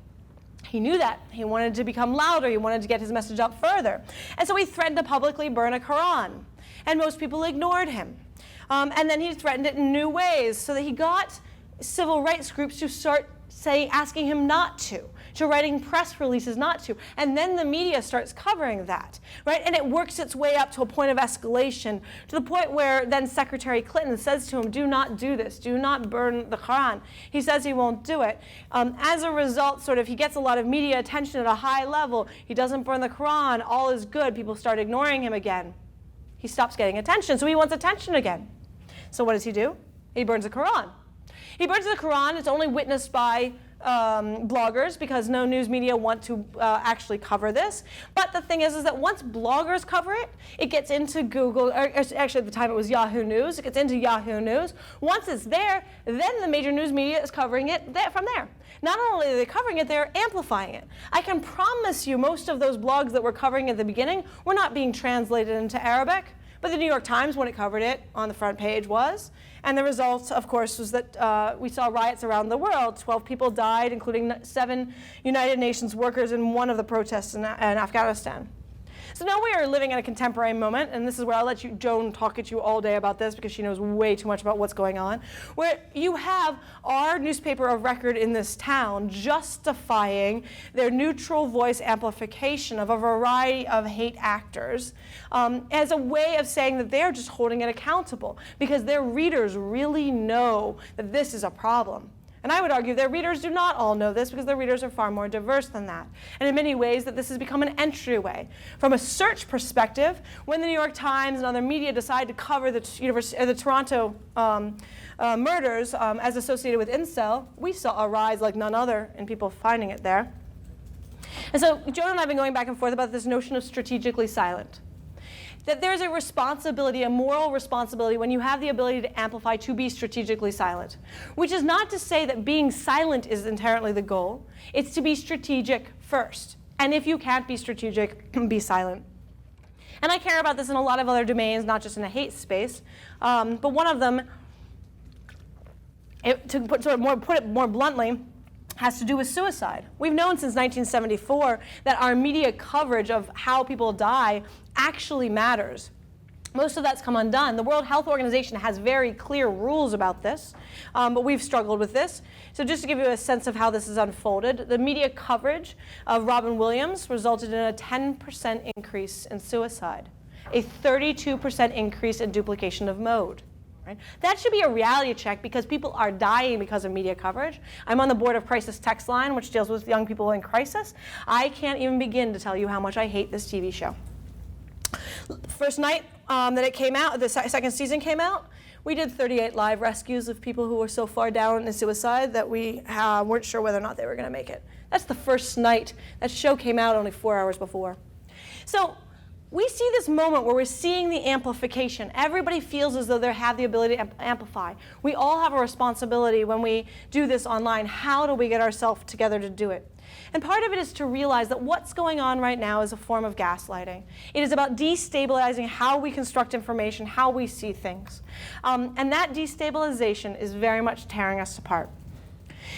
He knew that. He wanted to become louder. He wanted to get his message out further. And so he threatened to publicly burn a Quran. And most people ignored him. And then he threatened it in new ways, so that he got civil rights groups to start asking him not to writing press releases not to. And then the media starts covering that, right? And it works its way up to a point of escalation, to the point where then Secretary Clinton says to him, do not do this, do not burn the Quran. He says he won't do it. As a result, he gets a lot of media attention at a high level. He doesn't burn the Quran, all is good. People start ignoring him again. He stops getting attention, so he wants attention again. So what does he do? He burns the Quran. He burns the Quran. It's only witnessed by bloggers, because no news media want to actually cover this. But the thing is that once bloggers cover it, it gets into Google, or actually at the time it was Yahoo News, it gets into Yahoo News. Once it's there, then the major news media is covering it from there. Not only are they covering it, they're amplifying it. I can promise you most of those blogs that were covering at the beginning were not being translated into Arabic, but the New York Times, when it covered it on the front page, was. And the result, of course, was that we saw riots around the world. 12 people died, including 7 United Nations workers in one of the protests in Afghanistan. So now we are living in a contemporary moment, and this is where I'll let Joan talk at you all day about this because she knows way too much about what's going on, where you have our newspaper of record in this town justifying their neutral voice amplification of a variety of hate actors as a way of saying that they're just holding it accountable because their readers really know that this is a problem. And I would argue their readers do not all know this because their readers are far more diverse than that. And in many ways that this has become an entryway. From a search perspective, when the New York Times and other media decide to cover the Toronto murders as associated with incel, we saw a rise like none other in people finding it there. And so Joan and I have been going back and forth about this notion of strategically silent. That there's a responsibility, a moral responsibility, when you have the ability to amplify, to be strategically silent. Which is not to say that being silent is inherently the goal. It's to be strategic first. And if you can't be strategic, be silent. And I care about this in a lot of other domains, not just in the hate space. But one of them, to put it more bluntly, has to do with suicide. We've known since 1974 that our media coverage of how people die actually matters. Most of that's come undone. The World Health Organization has very clear rules about this, but we've struggled with this. So just to give you a sense of how this is unfolded, the media coverage of Robin Williams resulted in a 10% increase in suicide, a 32% increase in duplication of mode. Right? That should be a reality check because people are dying because of media coverage. I'm on the board of Crisis Text Line, which deals with young people in crisis. I can't even begin to tell you how much I hate this TV show. First night that it came out, the second season came out, we did 38 live rescues of people who were so far down in suicide that we weren't sure whether or not they were going to make it. That's the first night. That show came out only 4 hours before. So we see this moment where we're seeing the amplification. Everybody feels as though they have the ability to amplify. We all have a responsibility when we do this online. How do we get ourselves together to do it? And part of it is to realize that what's going on right now is a form of gaslighting. It is about destabilizing how we construct information, how we see things. And that destabilization is very much tearing us apart.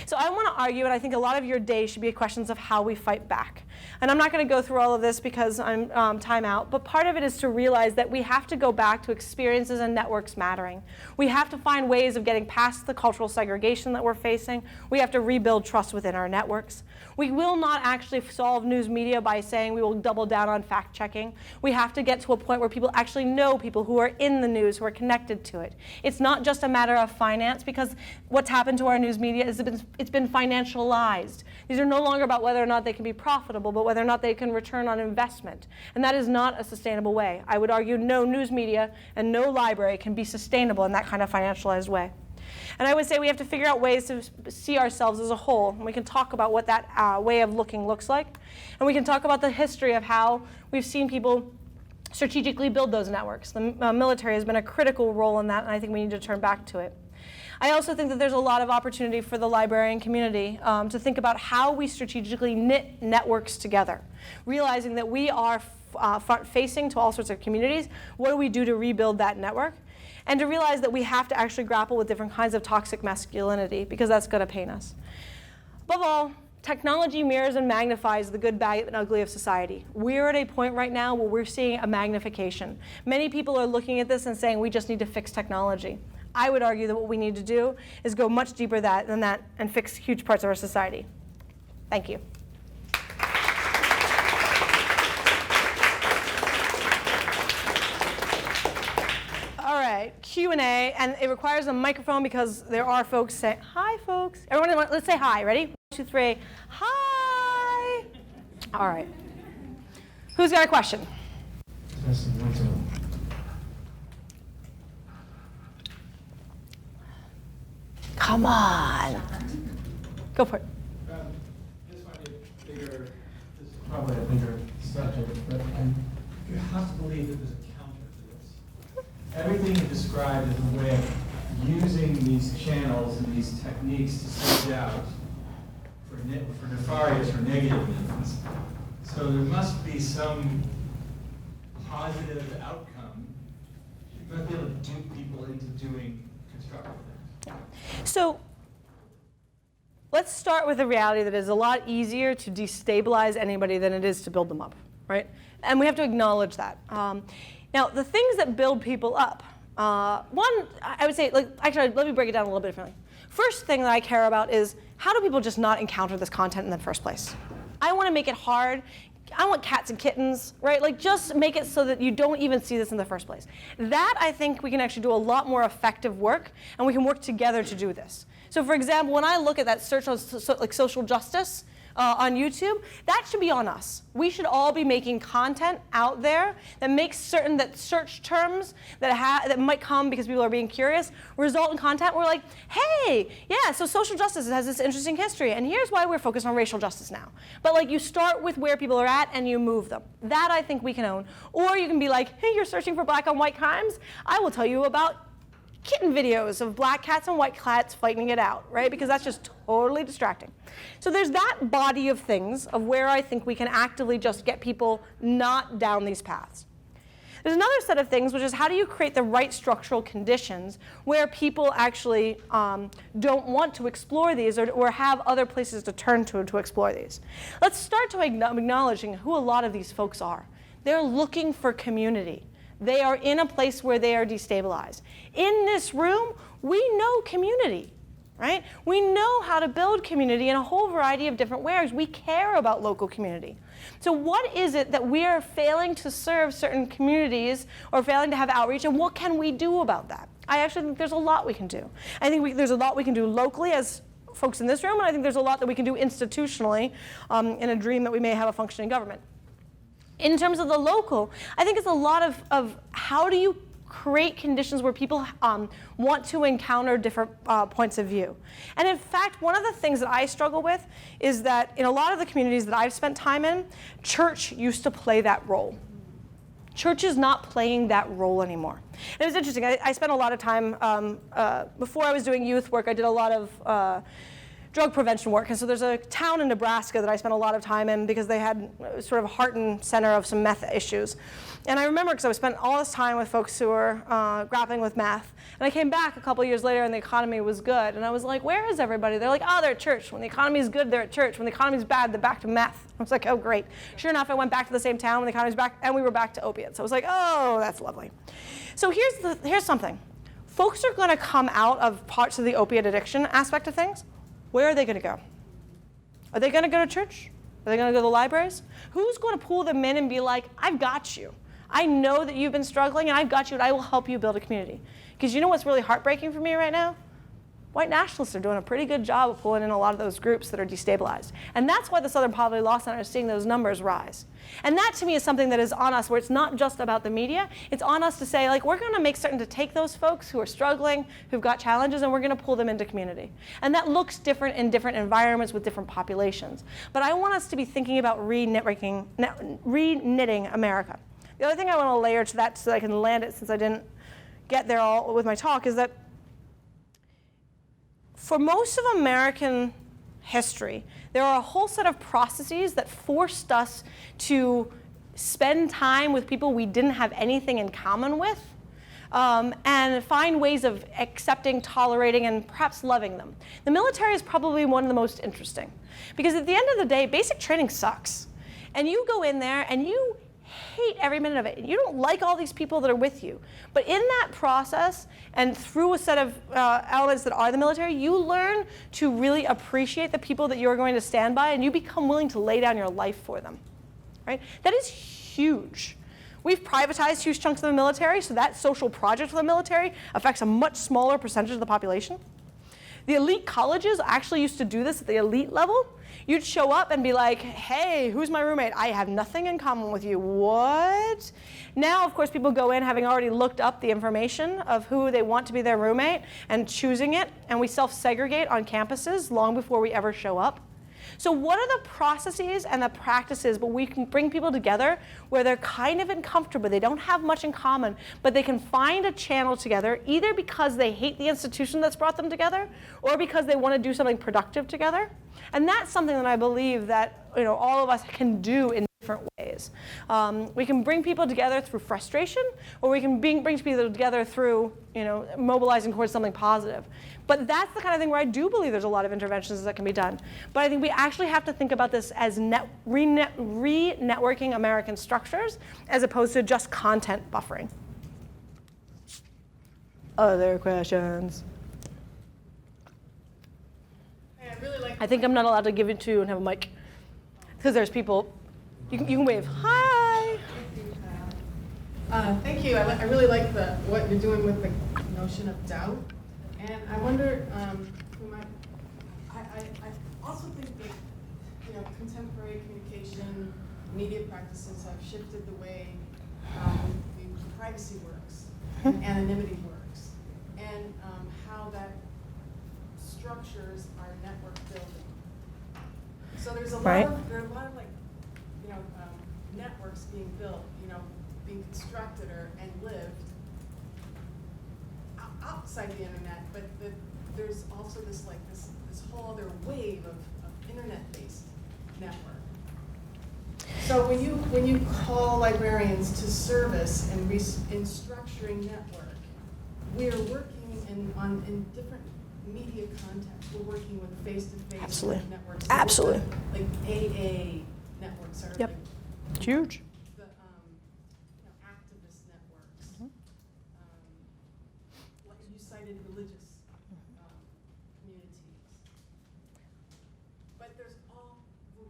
So I want to argue, and I think a lot of your day should be questions of how we fight back. And I'm not going to go through all of this because I'm time out, but part of it is to realize that we have to go back to experiences and networks mattering. We have to find ways of getting past the cultural segregation that we're facing. We have to rebuild trust within our networks. We will not actually solve news media by saying we will double down on fact-checking. We have to get to a point where people actually know people who are in the news, who are connected to it. It's not just a matter of finance, because what's happened to our news media is it's been financialized. These are no longer about whether or not they can be profitable, but whether or not they can return on investment. And that is not a sustainable way. I would argue no news media and no library can be sustainable in that kind of financialized way. And I would say we have to figure out ways to see ourselves as a whole. And we can talk about what that way of looking looks like. And we can talk about the history of how we've seen people strategically build those networks. The military has been a critical role in that, and I think we need to turn back to it. I also think that there's a lot of opportunity for the librarian community to think about how we strategically knit networks together, realizing that we are front-facing to all sorts of communities. What do we do to rebuild that network? And to realize that we have to actually grapple with different kinds of toxic masculinity, because that's going to pain us. Above all, technology mirrors and magnifies the good, bad, and ugly of society. We're at a point right now where we're seeing a magnification. Many people are looking at this and saying we just need to fix technology. I would argue that what we need to do is go much deeper than that and fix huge parts of our society. Thank you. All right, Q&A, and it requires a microphone because there are folks saying, hi, folks. Everyone, let's say hi. Ready? 1, 2, 3. Hi. All right. Who's got a question? Come on. Go for it. This might be this is probably a bigger subject, but you have to believe that there's a counter to this. Everything you described is a way of using these channels and these techniques to search out for nefarious or negative means. So there must be some positive outcome. You must be able to dupe people into doing constructive things. So let's start with the reality that it is a lot easier to destabilize anybody than it is to build them up. right? And we have to acknowledge that. Now, the things that build people up, one, I would say, actually, let me break it down a little bit differently. First thing that I care about is, how do people just not encounter this content in the first place? I want to make it hard. I want cats and kittens, right? Just make it so that you don't even see this in the first place. That, I think, we can actually do a lot more effective work, and we can work together to do this. So, for example, when I look at that search on social justice on YouTube, that should be on us. We should all be making content out there that makes certain that search terms that might come because people are being curious result in content. We're like, hey, yeah, so social justice has this interesting history, and here's why we're focused on racial justice now. But you start with where people are at and you move them. That I think we can own. Or you can be like, hey, you're searching for black on white crimes? I will tell you about kitten videos of black cats and white cats fighting it out, right? Because that's just totally distracting. So there's that body of things of where I think we can actively just get people not down these paths. There's another set of things, which is how do you create the right structural conditions where people actually don't want to explore these or have other places to turn to explore these. Let's start to acknowledging who a lot of these folks are. They're looking for community. They are in a place where they are destabilized. In this room, we know community, right? We know how to build community in a whole variety of different ways. We care about local community. So what is it that we are failing to serve certain communities or failing to have outreach, and what can we do about that? I actually think there's a lot we can do. I think there's a lot we can do locally as folks in this room, and I think there's a lot that we can do institutionally in a dream that we may have a functioning government. In terms of the local, I think it's a lot of how do you create conditions where people want to encounter different points of view. And in fact, one of the things that I struggle with is that in a lot of the communities that I've spent time in, church used to play that role. Church is not playing that role anymore. And it was interesting. I spent a lot of time, before I was doing youth work, I did a lot of drug prevention work. And so there's a town in Nebraska that I spent a lot of time in because they had sort of a heart and center of some meth issues. And I remember because I spent all this time with folks who were grappling with meth. And I came back a couple years later and the economy was good. And I was like, where is everybody? They're like, oh, they're at church. When the economy is good, they're at church. When the economy is bad, they're back to meth. I was like, oh, great. Sure enough, I went back to the same town when the economy was back, and we were back to opiates. I was like, oh, that's lovely. So here's something. Folks are going to come out of parts of the opiate addiction aspect of things. Where are they going to go? Are they going to go to church? Are they going to go to the libraries? Who's going to pull them in and be like, I've got you. I know that you've been struggling, and I've got you, and I will help you build a community. Because you know what's really heartbreaking for me right now? White nationalists are doing a pretty good job of pulling in a lot of those groups that are destabilized. And that's why the Southern Poverty Law Center is seeing those numbers rise. And that, to me, is something that is on us, where it's not just about the media. It's on us to say, we're going to make certain to take those folks who are struggling, who've got challenges, and we're going to pull them into community. And that looks different in different environments with different populations. But I want us to be thinking about re-knitting America. The other thing I want to layer to that so that I can land it, since I didn't get there all with my talk, is that for most of American history, there are a whole set of processes that forced us to spend time with people we didn't have anything in common with, and find ways of accepting, tolerating, and perhaps loving them. The military is probably one of the most interesting, because at the end of the day, basic training sucks. And you go in there and you hate every minute of it. You don't like all these people that are with you. But in that process, and through a set of elements that are the military, you learn to really appreciate the people that you're going to stand by, and you become willing to lay down your life for them. Right? That is huge. We've privatized huge chunks of the military, so that social project of the military affects a much smaller percentage of the population. The elite colleges actually used to do this at the elite level. You'd show up and be like, hey, who's my roommate? I have nothing in common with you. What? Now, of course, people go in having already looked up the information of who they want to be their roommate and choosing it, and we self-segregate on campuses long before we ever show up. So what are the processes and the practices where we can bring people together where they're kind of uncomfortable, they don't have much in common, but they can find a channel together, either because they hate the institution that's brought them together or because they want to do something productive together? And that's something that I believe that all of us can do in different ways. ways. We can bring people together through frustration, or we can bring people together through mobilizing towards something positive. But that's the kind of thing where I do believe there's a lot of interventions that can be done. But I think we actually have to think about this as re-networking American structures as opposed to just content buffering. Other questions? I think I'm not allowed to give it to you and have a mic, because there's people. You can wave. Hi. Thank you. I really like what you're doing with the notion of doubt, and I wonder. I also think that contemporary communication media practices have shifted the way privacy works and anonymity works, and how that structures our network building. So there's a lot of networks being built, being constructed and lived outside the internet, but there's also this whole other wave of internet-based network. So when you call librarians to service in structuring network, we are working in different media contexts. We're working with face-to-face networks. Absolutely. Like AA networks are. Yep. Huge. The activist networks. Like you cited religious communities. But there's all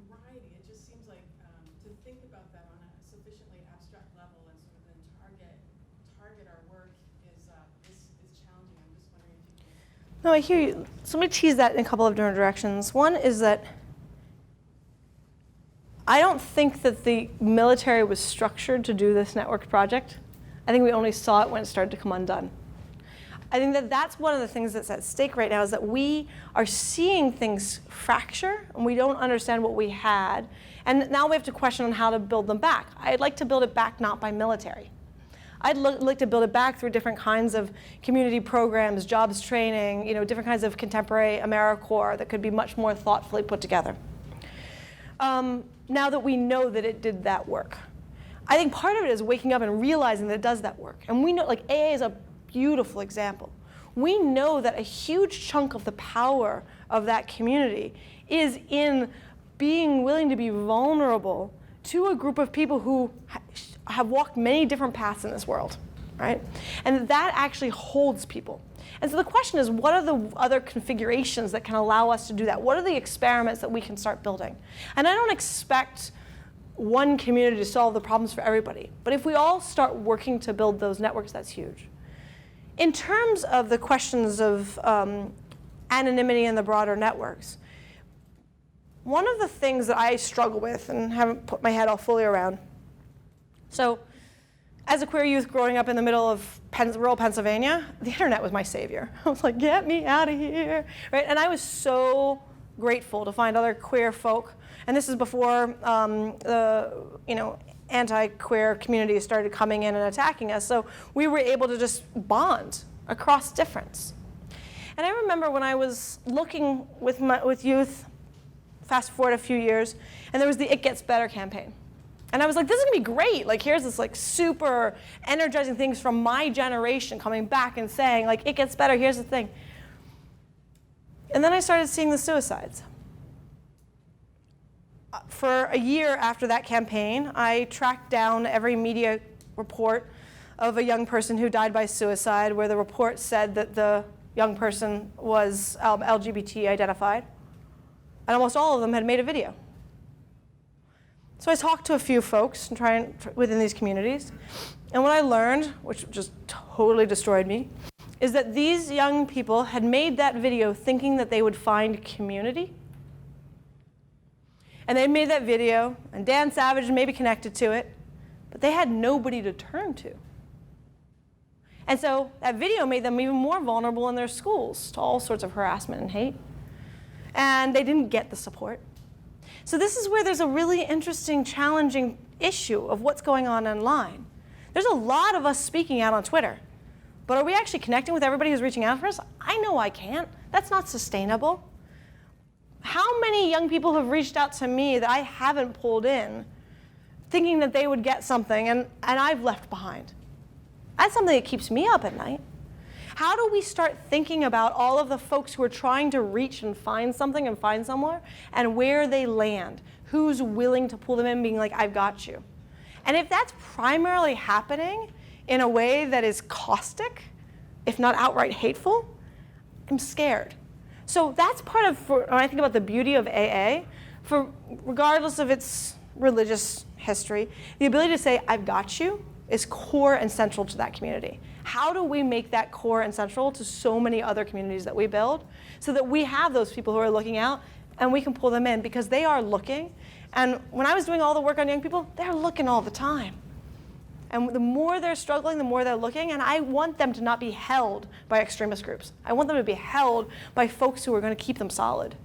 variety. It just seems like to think about that on a sufficiently abstract level and sort of then target our work is challenging. I'm just wondering if you can. No, I hear you. So let me tease that in a couple of different directions. One is that I don't think that the military was structured to do this network project. I think we only saw it when it started to come undone. I think that that's one of the things that's at stake right now, is that we are seeing things fracture and we don't understand what we had. And now we have to question on how to build them back. I'd like to build it back not by military. I'd like to build it back through different kinds of community programs, jobs training, different kinds of contemporary AmeriCorps that could be much more thoughtfully put together. Now that we know that it did that work. I think part of it is waking up and realizing that it does that work. And we know, like AA is a beautiful example. We know that a huge chunk of the power of that community is in being willing to be vulnerable to a group of people who have walked many different paths in this world, right? And that actually holds people. And so the question is, what are the other configurations that can allow us to do that? What are the experiments that we can start building? And I don't expect one community to solve the problems for everybody. But if we all start working to build those networks, that's huge. In terms of the questions of anonymity in the broader networks, one of the things that I struggle with and haven't put my head all fully around. So as a queer youth growing up in the middle of rural Pennsylvania, the internet was my savior. I was like, get me out of here, right? And I was so grateful to find other queer folk. And this is before the anti-queer communities started coming in and attacking us. So we were able to just bond across difference. And I remember when I was looking with youth, fast forward a few years, and there was the It Gets Better campaign. And I was like, this is gonna be great. Like, here's this super energizing things from my generation coming back and saying, like, it gets better, here's the thing. And then I started seeing the suicides. For a year after that campaign, I tracked down every media report of a young person who died by suicide, where the report said that the young person was LGBT identified. And almost all of them had made a video. So I talked to a few folks within these communities. And what I learned, which just totally destroyed me, is that these young people had made that video thinking that they would find community. And they made that video, and Dan Savage maybe connected to it, but they had nobody to turn to. And so that video made them even more vulnerable in their schools to all sorts of harassment and hate. And they didn't get the support. So this is where there's a really interesting, challenging issue of what's going on online. There's a lot of us speaking out on Twitter, but are we actually connecting with everybody who's reaching out for us? I know I can't. That's not sustainable. How many young people have reached out to me that I haven't pulled in thinking that they would get something, and I've left behind. That's something that keeps me up at night. How do we start thinking about all of the folks who are trying to reach and find something and find somewhere, and where they land? Who's willing to pull them in, being like, I've got you? And if that's primarily happening in a way that is caustic, if not outright hateful, I'm scared. So that's part of, when I think about the beauty of AA, for regardless of its religious history, the ability to say, I've got you, is core and central to that community. How do we make that core and central to so many other communities that we build so that we have those people who are looking out and we can pull them in because they are looking. And when I was doing all the work on young people, they're looking all the time. And the more they're struggling, the more they're looking, and I want them to not be held by extremist groups. I want them to be held by folks who are going to keep them solid.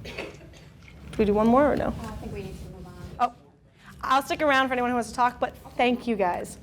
Do we do one more or no? I think we need to move on. Oh, I'll stick around for anyone who wants to talk, but thank you guys.